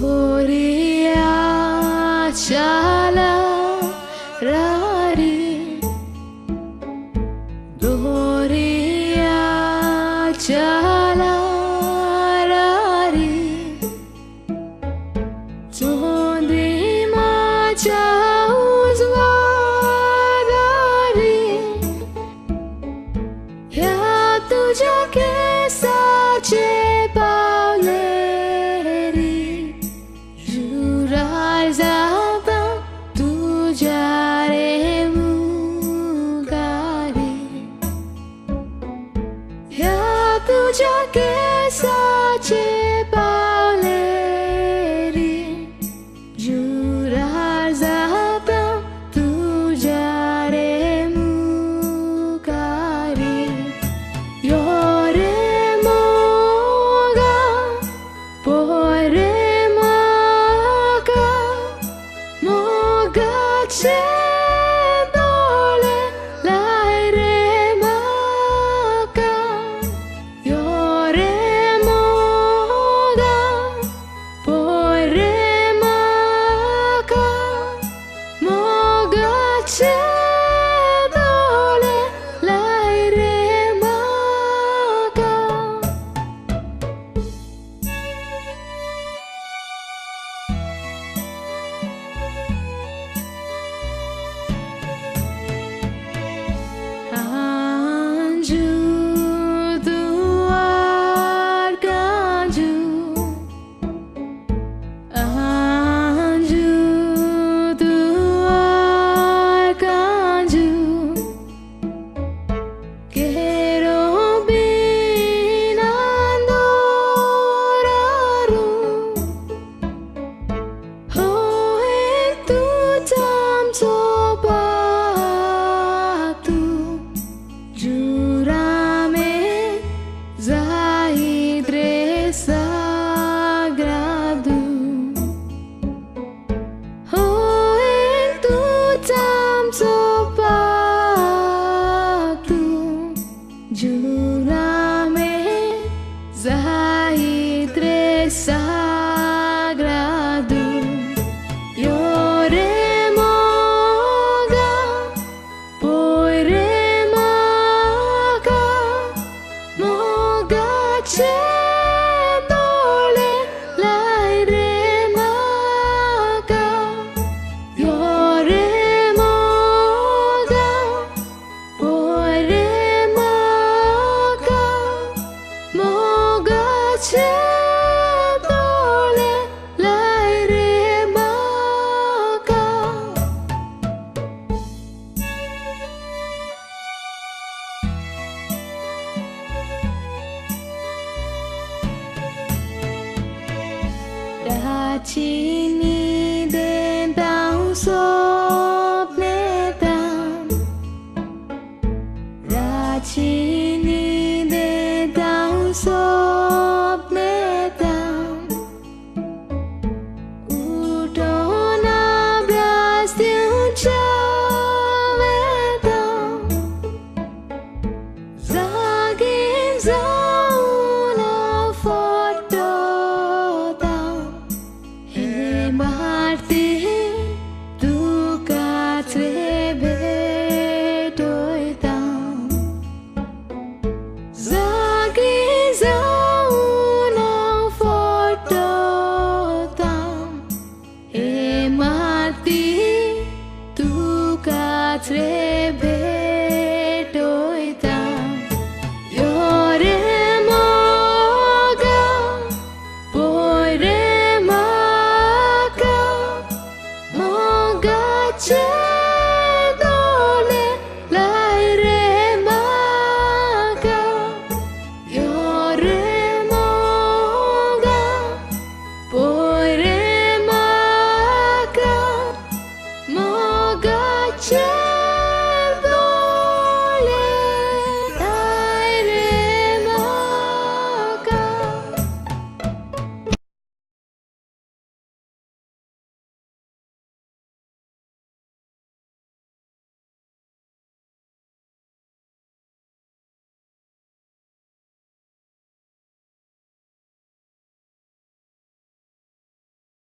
Doria chala rari, Doria chala rari, Chondri macha uzwadari, ya tuja ke sache pauleri, jurar zaba tujare mugari, ya tuja ke sache pauleri, jurar zaba tujare mugari. Yore moga, pore maga, moga che dole laire maga. Yore moga, pore maga, moga che dole laire maga. Anju duar ganju, Anju duar ganju, Kero binandoraru, Hoe tu jam sobatu, Jurame zaidre sagrado. Hoe tu jam sobatu, Jurame zaidre sagrado. Yore moga, pore maga, moga che dole laire maga. Yore moga, pore maga, moga che dole laire maga. Rachini dentang sopnetam, Rachini dentang sopnetam, Udona brastiu chavetam, Zagin zauna fototam, Marti tu katre betoitam, Zagi zauna fototam, Marti tu katre betoitam. Yore moga, pore maga, moga che